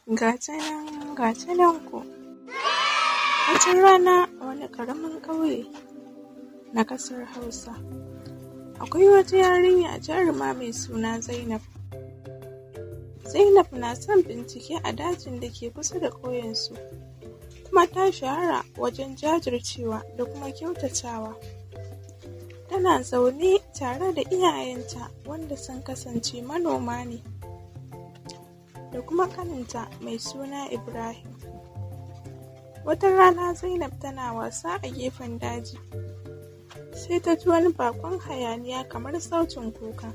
Ga ta nan ku. Wata rana a wani ƙaramin ƙauye na ƙasar Hausa, akwai wata yarinya jaruma mai suna Zainab. Zainab na son bincike a dajin da ke kusa da ƙauyensu, kuma ta shahara wajen jajircewa da kuma kyautatawa. Tana zaune tare da iyayenta wanda sun kasance manoma ne, da kuma ƙaninta mai suna Ibrahim. Wata rana Zainab tana wasa a gefen daji, sai ta ji wani bakon hayaniya kamar sautin kuka.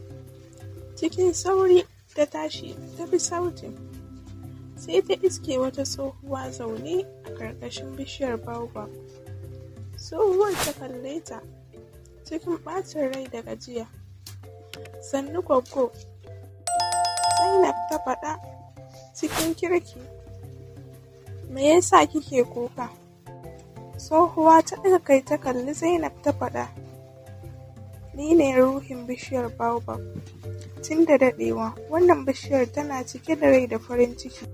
Cikin sauri ta tashi ta bi sautin, sai ta iske wata tsohuwa zaune a ƙarƙashin bishiyar Baobab. Tsohuwar ta kalle ta cikin ɓacin rai da gajiya. "Sannu gwaggo," Zainab ta faɗa cikin kirki. "Me yasa kike kuka?" Tsohuwa ta ɗaga kai ta kalli Zainab ta faɗa, "Ni ne ruhin bishiyar Baobab. Tun da daɗewa wannan bishiyar tana cike da rai da farin ciki,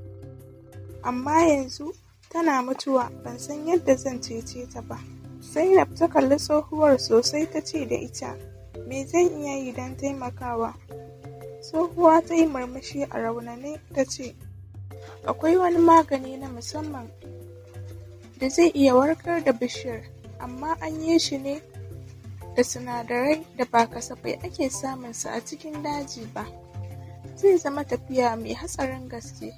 amma yanzu tana mutuwa, ban san yadda zan cece ta ba." Zainab ta kalli tsohuwar sosai ta ce da ita, "Me zan iya yi don taimakawa?" Tsohuwa ta yi murmushi a raunane ta ce, "Akwai wani magani na musamman da zai iya warkar da bishiyar, amma an yi shi ne da sinadarai da ba kasafai ake samunsa a cikin daji ba. Zai zama tafiya mai hatsarin gaske,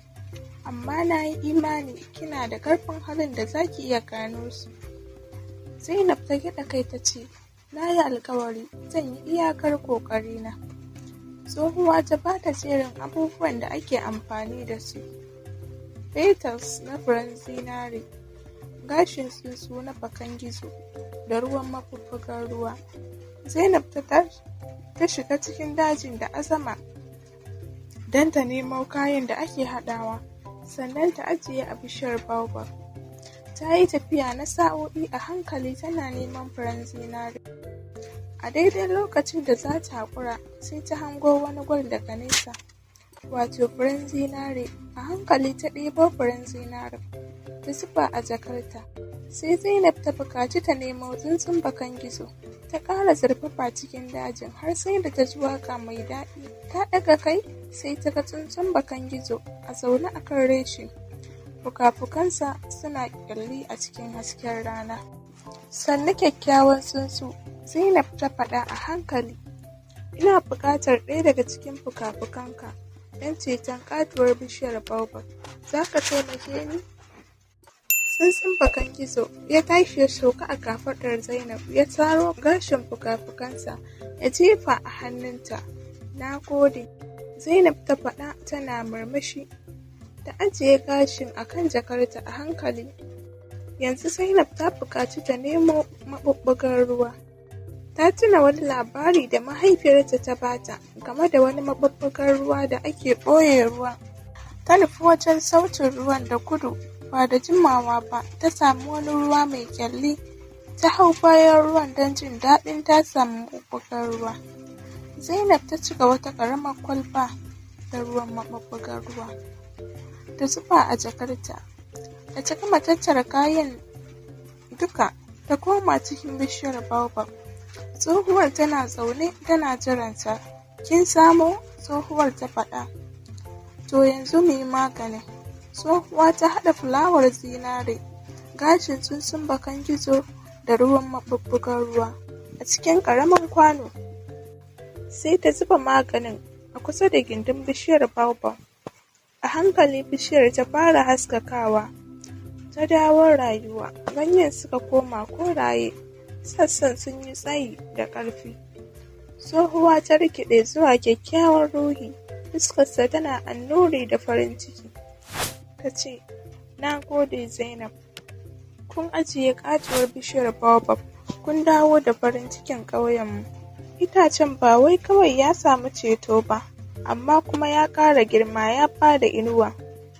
amma na yi imani kina da ƙarfin halin da za ki iya gano su." Zainab ta gyaɗa kai ta ce, "Na yi alkawari zan yi iyakar ƙoƙarina." Tsohuwa ta ba ta jerin abubuwan da ake amfani da su: petals na furen zinare, gashin tsuntsu na bakan gizo, da ruwan mabubbugan ruwa. Zainab ta shiga cikin dajin da azama don ta nemo kayan da ake haɗawa, sannan ta ajiye a bishiyar Baobab. Ta yi tafiya na sa'o'i a hankali tana neman furen zinare. A daidai lokacin da za ta haƙura, sai ta hango wani gwal daga nesa, wato furen zinare. A hankali ta ɗebo furen zinare ta zuba a jakarta. Sai Zainab ta buƙaci ta nemo tsuntsun bakan gizo. Ta ƙara zurfafa cikin dajin har sai da ta ji waƙa mai daɗi. Ta ɗaga kai sai ta ga tsuntsun bakan gizo a zaune a kan reshe. Fuka-fukansa suna ƙyalli a cikin hasken rana. "Sannu kyakkyawan tsuntsu," Zainab ta faɗa a hankali. "Ina buƙatar ɗaya daga cikin fuka-fukanka don ceton ƙatuwar bishiyar Baobab. Za ka taimake ni?" Tsuntsun bakan gizo ya tashi ya sauka a kafaɗar Zainab, ya taro gashin fuka-fukansa ya jefa a hannunta. "Na gode," Zainab ta faɗa tana murmushi. Ta ajiye gashin a kan jakarta a hankali. Yanzu Zainab ta buƙaci ta nemo maɓuɓɓugan ruwa. Ta tuna wani labari da mahaifiyarta ta bata game da wani maɓuɓɓugan ruwa da ake ɓoye ruwa. Ta nufi wajen sautin ruwan da gudu. Ba da jimawa ba ta samu wani ruwa mai ƙyalli. Ta hau bayan ruwan don jin daɗin ta samu maɓuɓɓugan ruwa. Zainab ta cika wata ƙaramar kwalba da ruwan maɓuɓɓugan ruwa. Ta zuba a jakarta. Da ta gama tattara kayan duka, ta koma cikin bishiyar Baobab. Tsohuwar tana zaune tana jiranta. "Kin samo?" Tsohuwar ta faɗa. "To yanzu mu yi maganin." Tsohuwa ta haɗa fulawar zinare, gashin tsuntsun bakan gizo da ruwan maɓuɓɓugan ruwa a cikin ƙaramin kwano. Sai ta zuba maganin a kusa da gindin bishiyar Baobab. A hankali bishiyar ta fara haskakawa, ta dawo rayuwa. Ganyen suka koma koraye, sassan sun yi tsayi da ƙarfi. Tsohuwa ta rikide zuwa kyakkyawan ruhi, fuskarsa tana annuri da farin ciki. Ta ce, "Na gode Zainab, kun ajiye ƙatuwar bishiyar Baobab, kun dawo da farin cikin ƙauyenmu." Itacen ba wai kawai ya samu ceto ba, amma kuma ya ƙara girma, ya bada inuwa.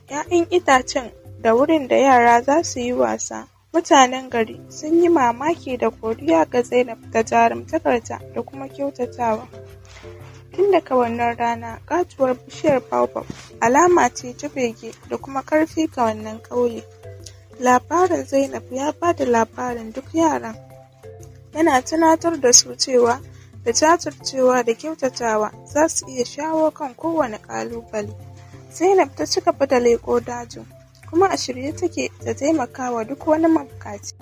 'Ya'yan itacen da wurin da yara za su yi wasa. Mutanen gari sun yi mamaki da godiya ga Zainab da jarumtakarta da kuma kyautatawa. Tun daga wannan rana, katuwar bishiyar Baobab alama ce ta bege da kuma ƙarfi ga wannan ƙauye. Labarin Zainab ya ba da labarin duk yaran, yana tunatar da su cewa da jajircewa da kyautatawa za su iya shawo kan kowane ƙalubale. Zainab ta ci gaba da leƙo dajin, kuma a shirye take ta taimaka wa duk wani mabukaci.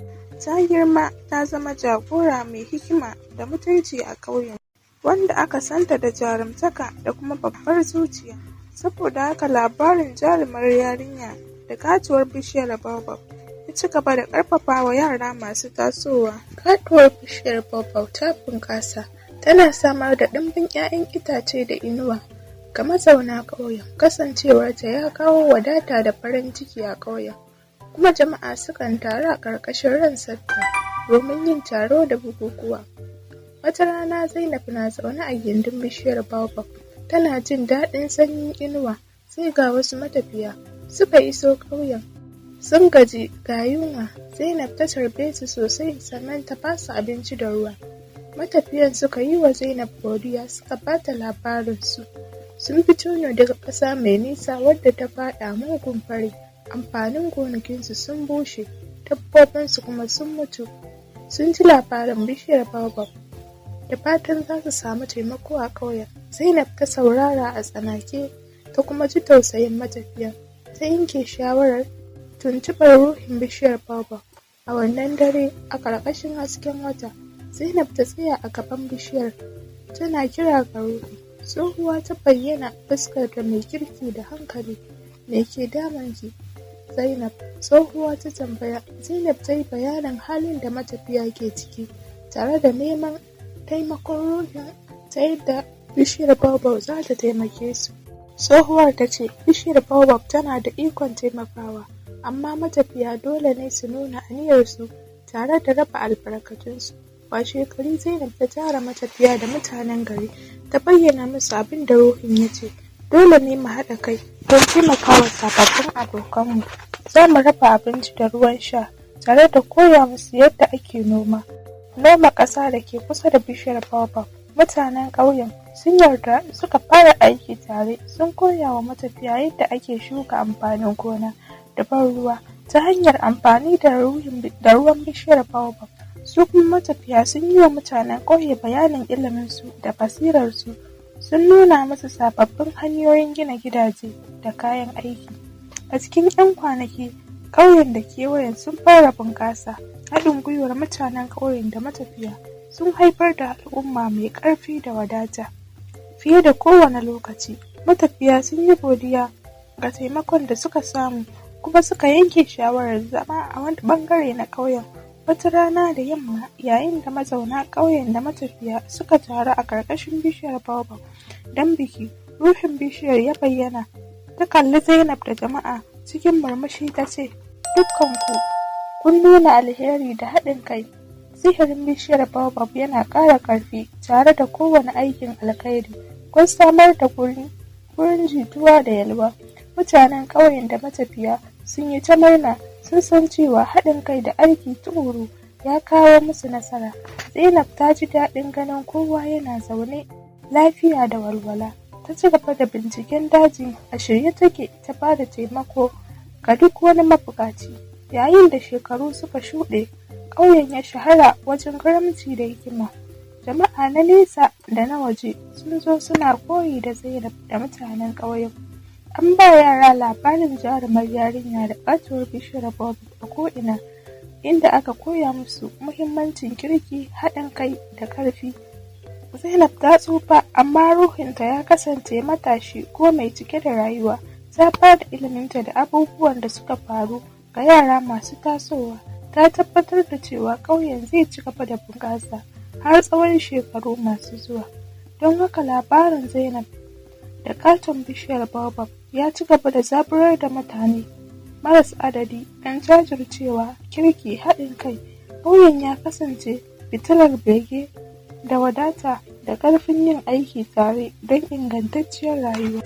Ta girma ta zama jagora mai hikima da mutunci a ƙauyen, wanda aka santa da jarumtaka da kuma babbar zuciya. Saboda haka labarin jarumar yarinya da katuwar bishiyar Baobab ya ci gaba da ƙarfafa wa yara masu tasowa. Katuwar bishiyar Baobab ta bunƙasa, tana samar da ɗimbin 'ya'yan itace da inuwa ga mazauna ƙauyen. Kasancewarta ya kawo wadata da farin ciki a ƙauyen, kuma jama'a sukan taru a ƙarƙashin rassarta domin yin taro da bukukuwa. Wata rana Zainab na zaune a gindin bishiyar Baobab, tana jin daɗin sanyin inuwa, sai ga wasu matafiya suka iso ƙauyen. Sun gaji ga yunwa, Zainab ta tarbe su sosai sannan ta ba su abinci da ruwa. Matafiyan suka yi wa Zainab godiya, suka ba ta labarinsu. Sun fito ne daga ƙasa mai nisa wadda ta faɗa mugun fari, amfanin gonakinsu sun bushe, dabbobinsu kuma sun mutu. Sun ji labarin bishiyar Baobab, da fatan za su samu taimako a ƙauyen. Zainab ta saurara a tsanake, ta kuma ji tausayin matafiyan. Ta yanke shawarar tuntuɓar ruhin bishiyar Baobab. A wannan dare, a ƙarƙashin hasken wata, Zainab ta tsaya a gaban bishiyar, tana kira ga ruhi. Tsohuwa ta bayyana, fuskar ta mai kirki da hankali. Me ke damunki, Zainab? Tsohuwa ta tambaya. Zainab ta yi bayanin halin da matafiya ke ciki, tare da neman taimakon ruhin ta yadda bishiyar Baobab za ta taimake su. Tsohuwar ta ce bishiyar Baobab tana da ikon taimakawa, amma matafiya dole ne su nuna aniyarsu tare da raba albarkatunsu. Washegari Zainab ta tara matafiya da mutanen gari, ta bayyana musu abin da ruhin ya ce. Dole ne mu haɗa kai don taimakawa sababbin abokanmu. Za mu raba abinci da ruwan sha, tare da koya musu yadda ake noma ƙasa da ke kusa da bishiyar Baobab. Mutanen ƙauyen sun yarda, suka fara aiki tare, sun koya wa matafiya yadda ake shuka amfanin gona da ban ruwa ta hanyar amfani da ruwan bishiyar Baobab. Su kuma matafiya sun yi wa mutanen ƙauye bayanin iliminsu da basirarsu, sun nuna musu sababbin hanyoyin gina gidaje da kayan aiki. A cikin 'yan kwanaki, ƙauyen da kewayen sun fara bunƙasa. Haɗin gwiwar mutanen ƙauyen da matafiya sun haifar da al'umma mai ƙarfi da wadata. Fiye da kowane lokaci, matafiya sun yi godiya ga taimakon da suka samu, kuma suka yanke shawarar zama a wani ɓangare na ƙauyen. Wata rana da yamma, yayin da mazauna ƙauyen da matafiya suka taru a ƙarƙashin bishiyar Baobab don biki, ruhin bishiyar ya bayyana. Ta kalli Zainab da jama'a cikin murmushi ta ce, "Dukkanku kun nuna alheri da haɗin kai." Sihirin bishiyar Baobab yana ƙara ƙarfi tare da kowane aikin alkhairi. Kun samar da gurin jituwa da yalwa. Mutanen ƙauyen da matafiya sun yi ta murna, sun san cewa haɗin kai da aiki tuƙuru ya kawo musu nasara. Zainab ta ji daɗin ganin kowa yana zaune lafiya da walwala. Ta ci gaba da binciken daji, a shirye take ta ba da taimako ga duk wani mabuƙaci. Yayin da shekaru suka shuɗe, ƙauyen ya shahara wajen karamci da hikima. Jama'a na nesa da na waje sun zo suna koyi da Zainab da mutanen ƙauyen. An ba yara labarin jarumar yarinya da katuwar bishiyar Baobab a ko'ina, inda aka koya musu muhimmancin kirki, haɗin kai da ƙarfi. Zainab ta tsufa, amma ruhinta ya kasance matashi ko mai cike da rayuwa. Ta ba da iliminta da abubuwan da suka faru ga yara masu tasowa. Ta tabbatar da cewa ƙauyen zai ci gaba da bunƙasa har tsawon shekaru masu zuwa. Don haka labarin Zainab da katon bishiyar Baobab ya ci gaba da zaburar da mutane maras adadi don jajircewa, kirki, haɗin kai. Ƙauyen ya kasance fitilar bege da wadata da ƙarfin yin aiki tare don ingantacciyar rayuwa.